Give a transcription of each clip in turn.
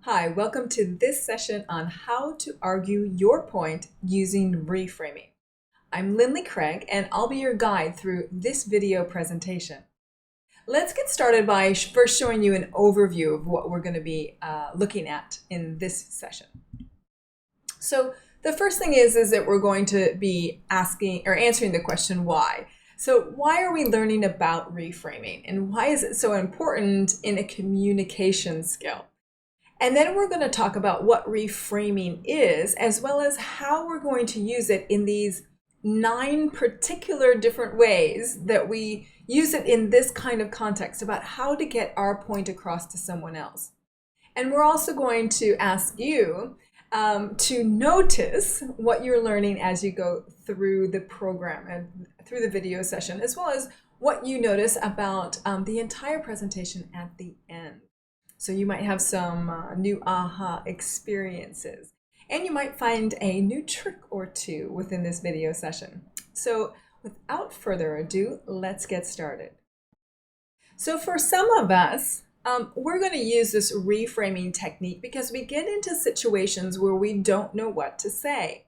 Hi, welcome to this session on how to argue your point using reframing. I'm Lindley Craig and I'll be your guide through this video presentation. Let's get started by first showing you an overview of what we're going to be looking at in this session. So the first thing is that we're going to be asking or answering the question why. So why are we learning about reframing and why is it so important in a communication skill? And then we're going to talk about what reframing is, as well as how we're going to use it in these 9 particular different ways that we use it in this kind of context about how to get our point across to someone else. And we're also going to ask you to notice what you're learning as you go through the program and through the video session, as well as what you notice about the entire presentation at the end. So you might have some new aha experiences, and you might find a new trick or two within this video session. So without further ado, let's get started. So for some of us, we're going to use this reframing technique because we get into situations where we don't know what to say.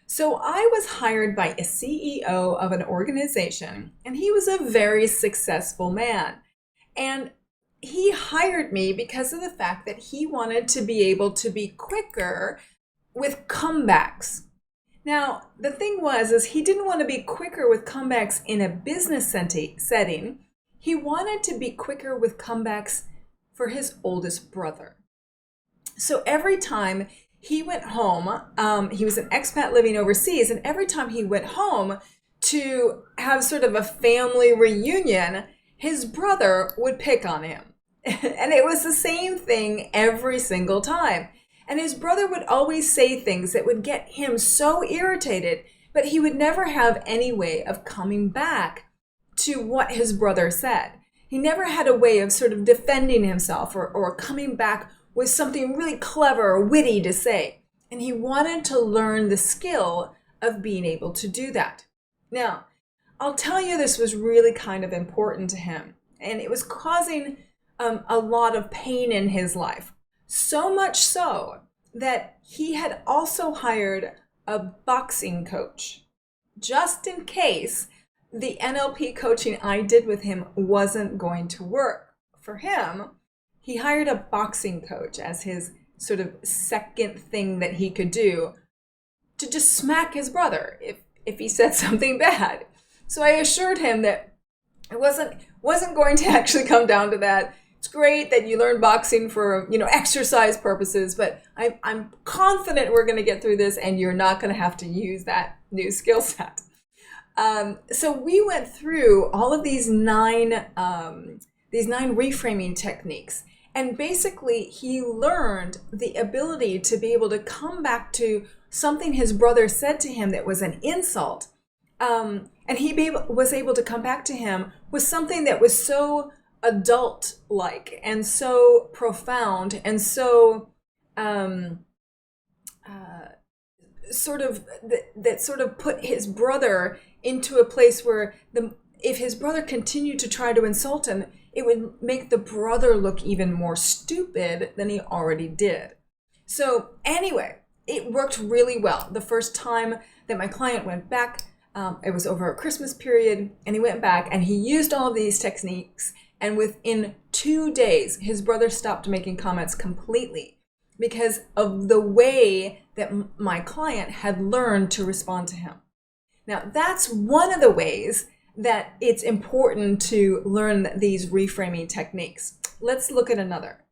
So I was hired by a CEO of an organization, and he was a very successful man. And he hired me because of the fact that he wanted to be able to be quicker with comebacks. Now, the thing is he didn't want to be quicker with comebacks in a business setting. He wanted to be quicker with comebacks for his oldest brother. So every time he went home, he was an expat living overseas, and every time he went home to have sort of a family reunion, his brother would pick on him. And it was the same thing every single time. And his brother would always say things that would get him so irritated, but he would never have any way of coming back to what his brother said. He never had a way of sort of defending himself or coming back with something really clever or witty to say. And he wanted to learn the skill of being able to do that. Now, I'll tell you, this was really kind of important to him, and it was causing a lot of pain in his life. So much so that he had also hired a boxing coach just in case the NLP coaching I did with him wasn't going to work for him. He hired a boxing coach as his sort of second thing that he could do to just smack his brother if he said something bad. So I assured him that it wasn't going to actually come down to that. It's great that you learn boxing for, exercise purposes, but I'm confident we're going to get through this and you're not going to have to use that new skill set. So we went through all of these nine reframing techniques, and basically he learned the ability to be able to come back to something his brother said to him that was an insult, and he was able to come back to him with something that was so adult-like and so profound and so sort of put his brother into a place where if his brother continued to try to insult him, it would make the brother look even more stupid than he already did. So anyway, it worked really well. The first time that my client went back, it was over a Christmas period, and he went back and he used all of these techniques. And within 2 days, his brother stopped making comments completely because of the way that my client had learned to respond to him. Now, that's one of the ways that it's important to learn these reframing techniques. Let's look at another.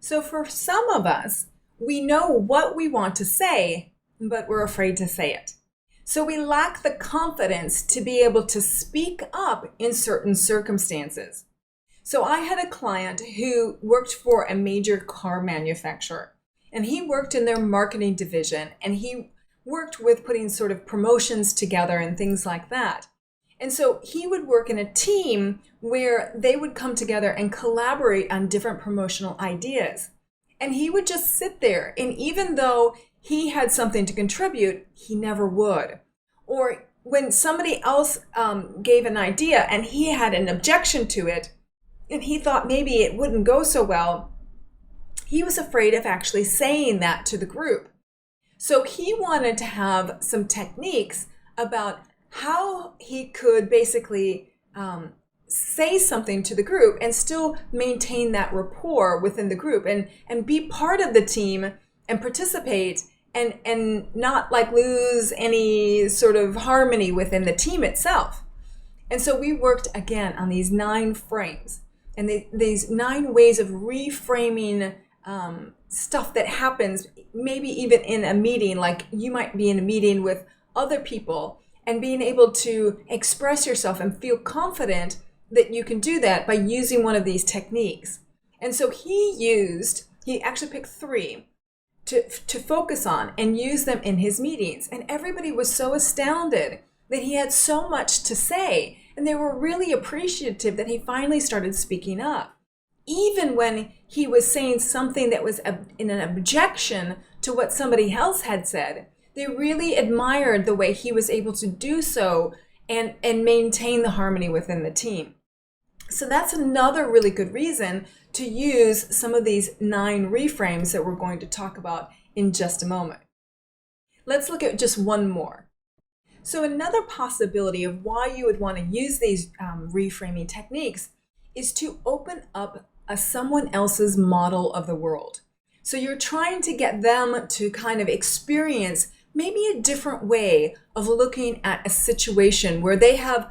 So for some of us, we know what we want to say, but we're afraid to say it. So we lack the confidence to be able to speak up in certain circumstances. So I had a client who worked for a major car manufacturer, and he worked in their marketing division, and he worked with putting sort of promotions together and things like that. And so he would work in a team where they would come together and collaborate on different promotional ideas. And he would just sit there, and even though he had something to contribute, he never would. Or when somebody else gave an idea and he had an objection to it, and he thought maybe it wouldn't go so well, he was afraid of actually saying that to the group. So he wanted to have some techniques about how he could basically say something to the group and still maintain that rapport within the group and be part of the team and participate and not like lose any sort of harmony within the team itself. And so we worked again on these 9 frames and these 9 ways of reframing stuff that happens, maybe even in a meeting, like you might be in a meeting with other people and being able to express yourself and feel confident that you can do that by using one of these techniques. And so he actually picked 3 to focus on and use them in his meetings. And everybody was so astounded that he had so much to say. And they were really appreciative that he finally started speaking up. Even when he was saying something that was in an objection to what somebody else had said, they really admired the way he was able to do so and maintain the harmony within the team. So that's another really good reason to use some of these 9 reframes that we're going to talk about in just a moment. Let's look at just one more. So another possibility of why you would want to use these reframing techniques is to open up someone else's model of the world. So you're trying to get them to kind of experience maybe a different way of looking at a situation where they have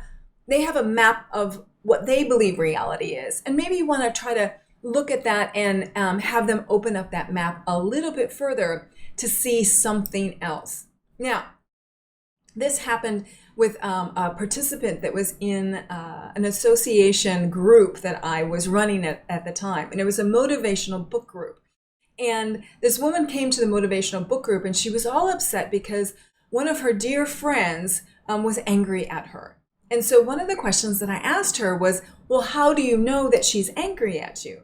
a map of what they believe reality is. And maybe you want to try to look at that and have them open up that map a little bit further to see something else. Now, this happened with a participant that was in an association group that I was running at the time. And it was a motivational book group. And this woman came to the motivational book group and she was all upset because one of her dear friends was angry at her. And so one of the questions that I asked her was, well, how do you know that she's angry at you?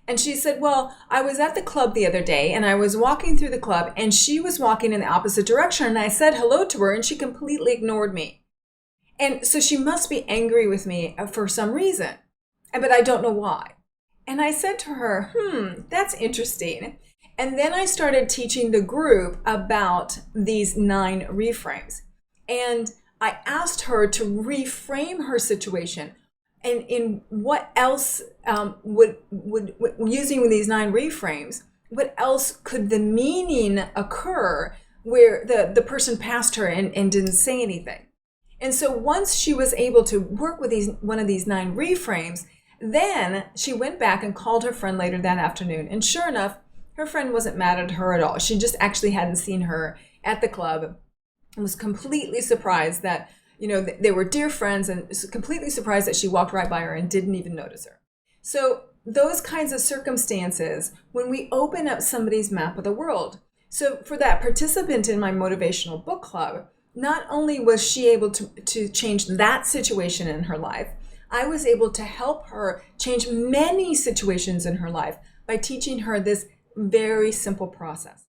And she said, well, I was at the club the other day and I was walking through the club and she was walking in the opposite direction and I said hello to her and she completely ignored me. And so she must be angry with me for some reason, but I don't know why. And I said to her, that's interesting. And then I started teaching the group about these 9 reframes. And I asked her to reframe her situation. And in what else would using these 9 reframes, what else could the meaning occur where the person passed her and didn't say anything? And so once she was able to work with one of these 9 reframes, then she went back and called her friend later that afternoon. And sure enough, her friend wasn't mad at her at all. She just actually hadn't seen her at the club and was completely surprised that, they were dear friends and completely surprised that she walked right by her and didn't even notice her. So those kinds of circumstances, when we open up somebody's map of the world. So for that participant in my motivational book club, not only was she able to change that situation in her life, I was able to help her change many situations in her life by teaching her this very simple process.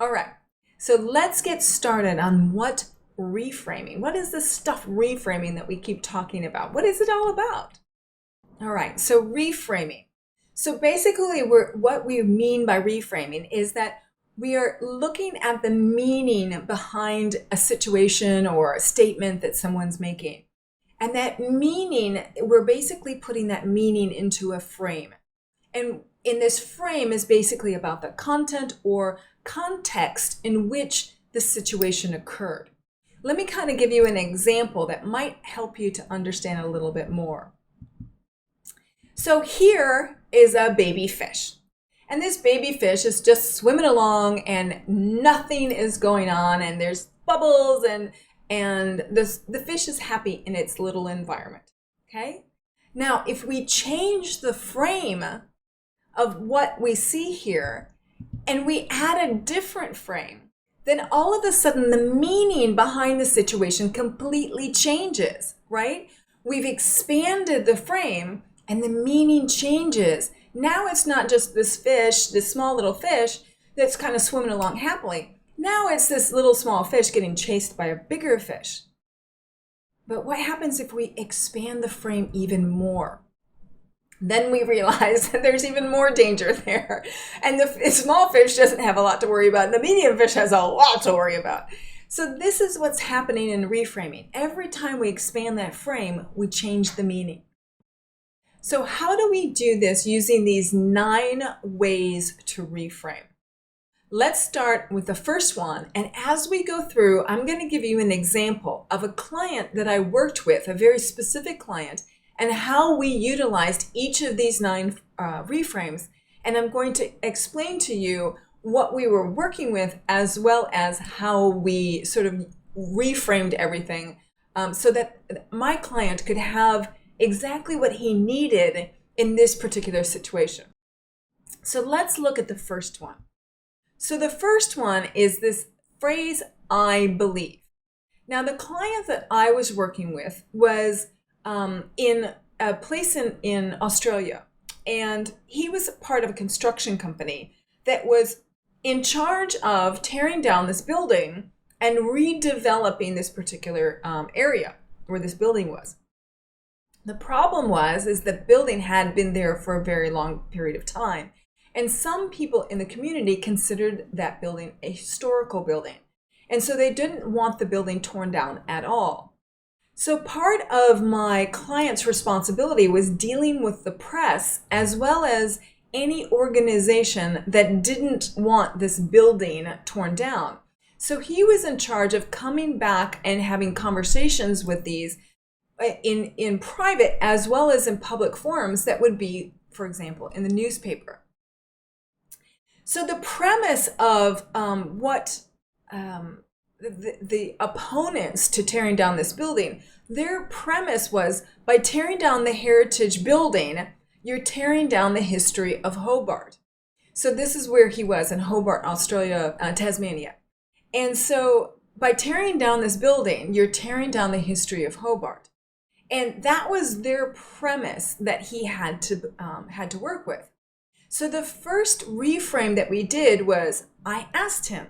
All right, so let's get started on what is this stuff reframing that we keep talking about? What is it all about? All right, so reframing. So basically what we mean by reframing is that we are looking at the meaning behind a situation or a statement that someone's making. And that meaning, we're basically putting that meaning into a frame. And in this frame is basically about the content or context in which the situation occurred. Let me kind of give you an example that might help you to understand a little bit more. So here is a baby fish. And this baby fish is just swimming along and nothing is going on and there's bubbles and the fish is happy in its little environment, okay? Now, if we change the frame of what we see here and we add a different frame, then all of a sudden the meaning behind the situation completely changes, right? We've expanded the frame and the meaning changes. Now it's not just this fish, this small little fish that's kind of swimming along happily. Now it's this little small fish getting chased by a bigger fish. But what happens if we expand the frame even more? Then we realize that there's even more danger there. And the small fish doesn't have a lot to worry about, and the medium fish has a lot to worry about. So this is what's happening in reframing. Every time we expand that frame, we change the meaning. So how do we do this using these 9 ways to reframe? Let's start with the first one. And as we go through, I'm going to give you an example of a client that I worked with, a very specific client, and how we utilized each of these 9 reframes. And I'm going to explain to you what we were working with, as well as how we sort of reframed everything so that my client could have exactly what he needed in this particular situation. So let's look at the first one. So the first one is this phrase, I believe. Now, the client that I was working with was in a place in Australia, and he was part of a construction company that was in charge of tearing down this building and redeveloping this particular area where this building was. The problem is the building had been there for a very long period of time. And some people in the community considered that building a historical building. And so they didn't want the building torn down at all. So part of my client's responsibility was dealing with the press, as well as any organization that didn't want this building torn down. So he was in charge of coming back and having conversations with these in private, as well as in public forums that would be, for example, in the newspaper. So the premise of the opponents to tearing down this building, their premise was, by tearing down the heritage building, you're tearing down the history of Hobart. So this is where he was, in Hobart, Australia, Tasmania. And so by tearing down this building, you're tearing down the history of Hobart. And that was their premise that he had to work with. So the first reframe that we did was, I asked him,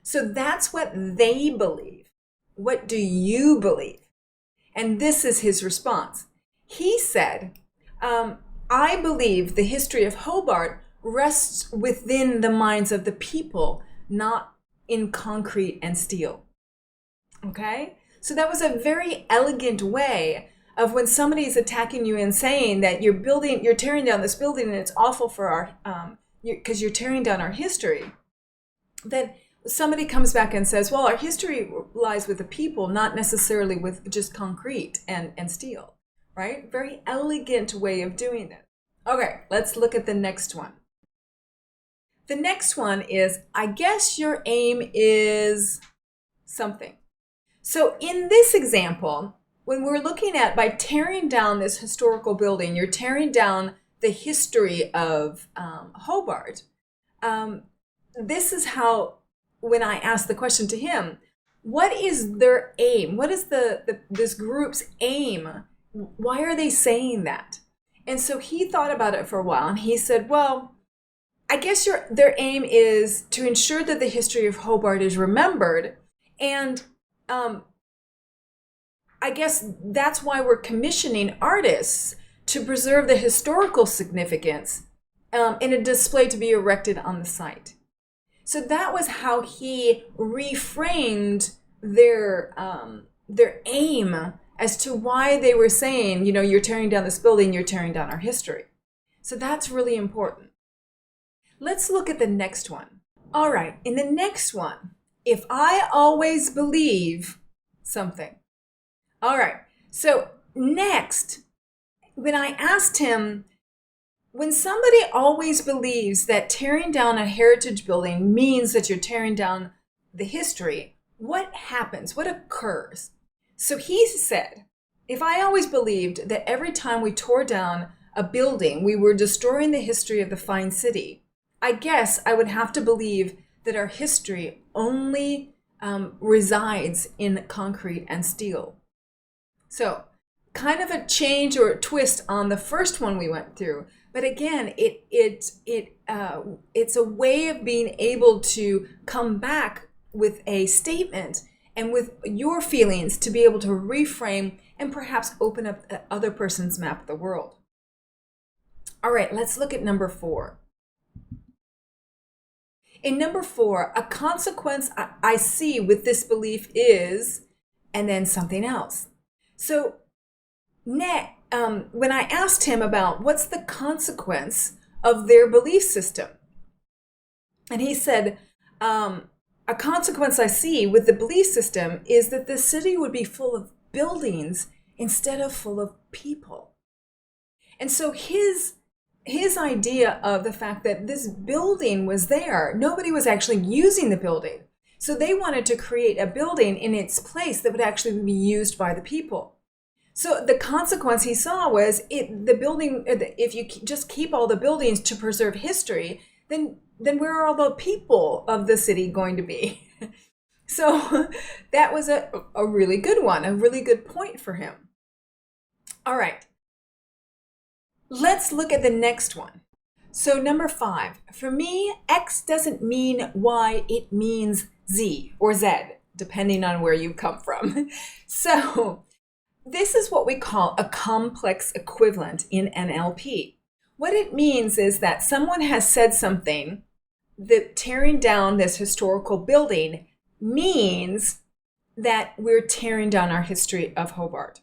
so that's what they believe. What do you believe? And this is his response. He said, I believe the history of Hobart rests within the minds of the people, not in concrete and steel. Okay? So that was a very elegant way of, when somebody's attacking you and saying that you're tearing down this building and it's awful for our, because you're tearing down our history, that somebody comes back and says, well, our history lies with the people, not necessarily with just concrete and steel, right? Very elegant way of doing it. Okay, let's look at the next one. The next one is, I guess your aim is something. So in this example, when we're looking at, by tearing down this historical building, you're tearing down the history of Hobart. This is how, when I asked the question to him, what is their aim? What is this group's aim? Why are they saying that? And so he thought about it for a while, and he said, well, I guess their aim is to ensure that the history of Hobart is remembered, and I guess that's why we're commissioning artists to preserve the historical significance in a display to be erected on the site. So that was how he reframed their aim as to why they were saying, you're tearing down this building, you're tearing down our history. So that's really important. Let's look at the next one. All right, in the next one, if I always believe something. All right, so next, when I asked him, when somebody always believes that tearing down a heritage building means that you're tearing down the history, what happens? What occurs? So he said, if I always believed that every time we tore down a building, we were destroying the history of the fine city, I guess I would have to believe that our history only resides in concrete and steel. So kind of a change or a twist on the first one we went through. But again, it's a way of being able to come back with a statement and with your feelings to be able to reframe and perhaps open up the other person's map of the world. All right, let's look at number 4. In number 4, a consequence I see with this belief is, and then something else. So when I asked him about what's the consequence of their belief system, and he said, a consequence I see with the belief system is that the city would be full of buildings instead of full of people. And so his idea of the fact that this building was there, nobody was actually using the building. So they wanted to create a building in its place that would actually be used by the people. So the consequence he saw was the building, if you just keep all the buildings to preserve history, then where are all the people of the city going to be? So that was a really good one, a really good point for him. All right. Let's look at the next one. So number 5, for me, X doesn't mean Y, it means Z or Z, depending on where you come from. So this is what we call a complex equivalent in NLP. What it means is that someone has said something that tearing down this historical building means that we're tearing down our history of Hobart.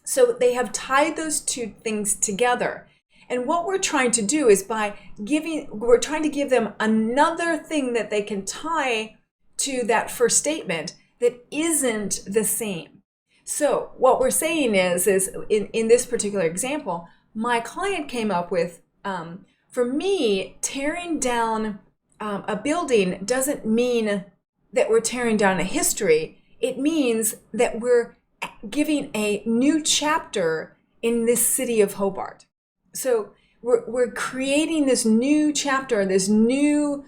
So they have tied those two things together. And what we're trying to do is we're trying to give them another thing that they can tie to that first statement that isn't the same. So what we're saying is in this particular example, my client came up with, for me, tearing down a building doesn't mean that we're tearing down a history. It means that we're giving a new chapter in this city of Hobart. So we're creating this new chapter, this new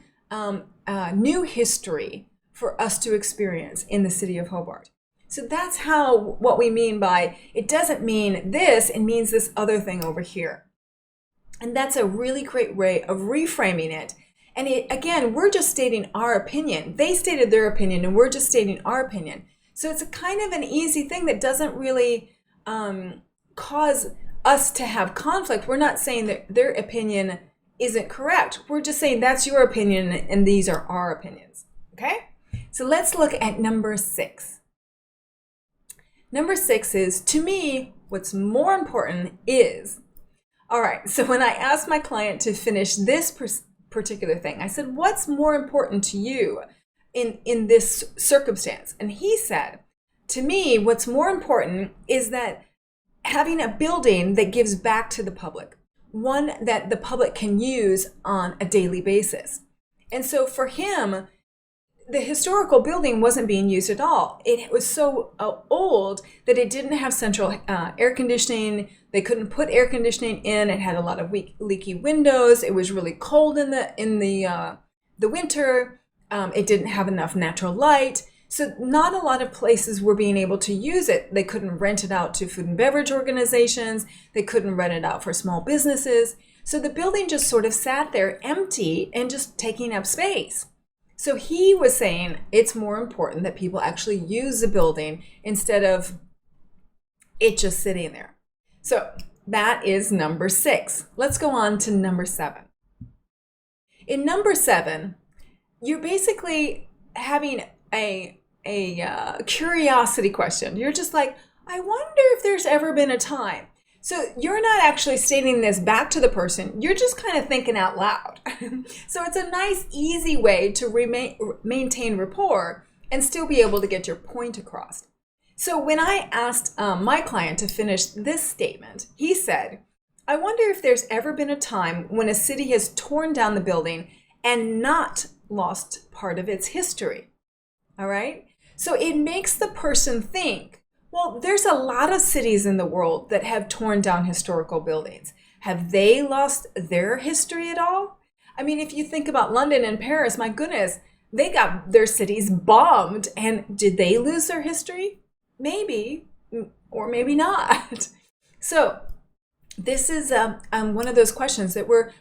history for us to experience in the city of Hobart. So that's what we mean by it doesn't mean this, it means this other thing over here. And that's a really great way of reframing it. And again, we're just stating our opinion. They stated their opinion and we're just stating our opinion. So it's a kind of an easy thing that doesn't really cause us to have conflict. We're not saying that their opinion isn't correct. We're just saying that's your opinion and these are our opinions. Okay? So let's look at number 6. Number 6 is, to me, what's more important is, all right, so when I asked my client to finish this particular thing, I said, what's more important to you in this circumstance? And he said, to me, what's more important is that having a building that gives back to the public, one that the public can use on a daily basis. And so for him, the historical building wasn't being used at all. It was so old that it didn't have central air conditioning. They couldn't put air conditioning in. It had a lot of leaky windows. It was really cold in the winter. It didn't have enough natural light. So not a lot of places were being able to use it. They couldn't rent it out to food and beverage organizations. They couldn't rent it out for small businesses. So the building just sort of sat there empty and just taking up space. So he was saying it's more important that people actually use the building instead of it just sitting there. So that is number 6. Let's go on to number 7. In number 7, you're basically having a curiosity question. You're just like, I wonder if there's ever been a time. So you're not actually stating this back to the person. You're just kind of thinking out loud. So it's a nice, easy way to maintain rapport and still be able to get your point across. So when I asked my client to finish this statement, he said, I wonder if there's ever been a time when a city has torn down the building and not lost part of its history. All right? So it makes the person think, well, there's a lot of cities in the world that have torn down historical buildings. Have they lost their history at all? I mean, if you think about London and Paris, my goodness, they got their cities bombed. And did they lose their history? Maybe, or maybe not. So this is one of those questions that we're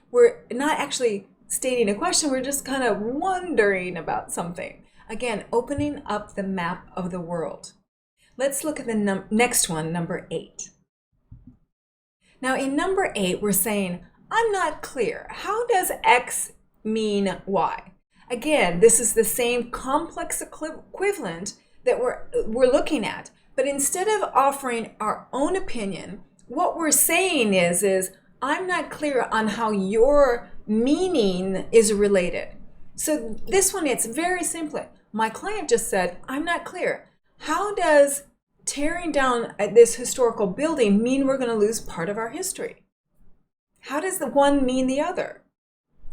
not actually stating a question. We're just kind of wondering about something. Again, opening up the map of the world. Let's look at the next one, number 8. Now in number 8, we're saying, I'm not clear. How does X mean Y? Again, this is the same complex equivalent that we're looking at. But instead of offering our own opinion, what we're saying is I'm not clear on how your meaning is related. So this one, it's very simple. My client just said, I'm not clear. How does tearing down this historical building mean we're going to lose part of our history? How does the one mean the other?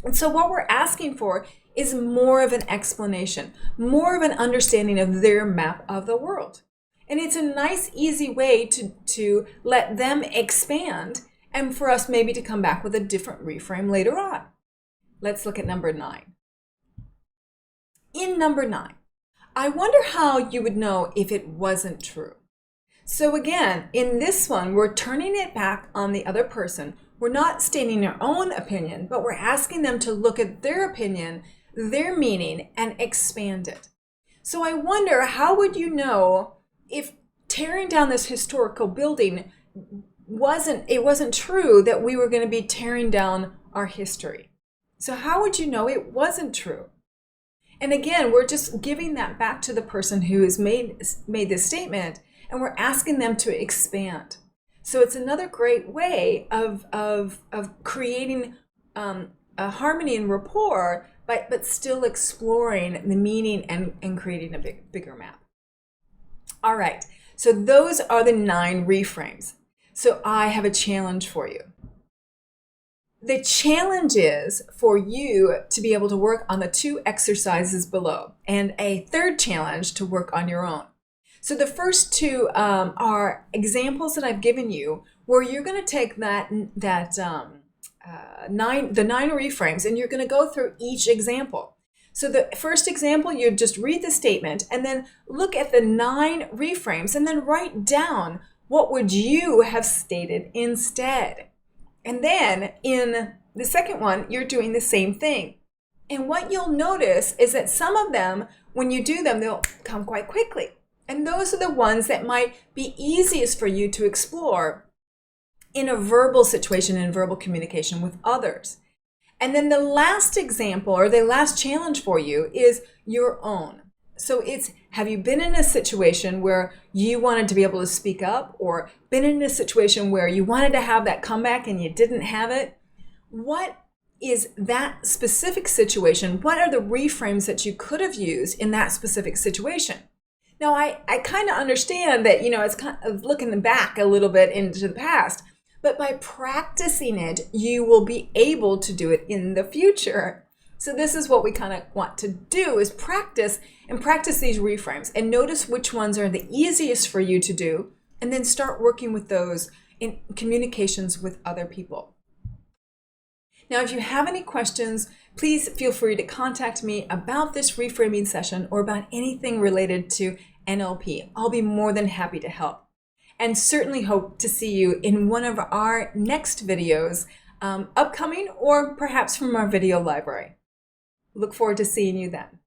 And so what we're asking for is more of an explanation, more of an understanding of their map of the world. And it's a nice, easy way to let them expand and for us maybe to come back with a different reframe later on. Let's look at number 9. In number 9, I wonder how you would know if it wasn't true. So again, in this one, we're turning it back on the other person. We're not stating our own opinion, but we're asking them to look at their opinion, their meaning, and expand it. So I wonder, how would you know if tearing down this historical building wasn't true, that we were going to be tearing down our history? So how would you know it wasn't true? And again, we're just giving that back to the person who has made this statement, and we're asking them to expand. So it's another great way of creating a harmony and rapport, but still exploring the meaning and creating a bigger map. All right, so those are the 9 reframes. So I have a challenge for you. The challenge is for you to be able to work on the 2 exercises below, and a third challenge to work on your own. So the first 2 are examples that I've given you, where you're going to take the 9 reframes, and you're going to go through each example. So the first example, you just read the statement and then look at the 9 reframes and then write down what would you have stated instead. And then in the second one, you're doing the same thing. And what you'll notice is that some of them, when you do them, they'll come quite quickly. And those are the ones that might be easiest for you to explore in a verbal situation, in verbal communication with others. And then the last example, or the last challenge for you, is your own. So it's, have you been in a situation where you wanted to be able to speak up, or been in a situation where you wanted to have that comeback and you didn't have it? What is that specific situation? What are the reframes that you could have used in that specific situation? Now, I kind of understand that, it's kind of looking back a little bit into the past, but by practicing it, you will be able to do it in the future. So this is what we kind of want to do, is practice these reframes and notice which ones are the easiest for you to do, and then start working with those in communications with other people. Now, if you have any questions, please feel free to contact me about this reframing session or about anything related to NLP. I'll be more than happy to help, and certainly hope to see you in one of our next videos, upcoming, or perhaps from our video library. Look forward to seeing you then.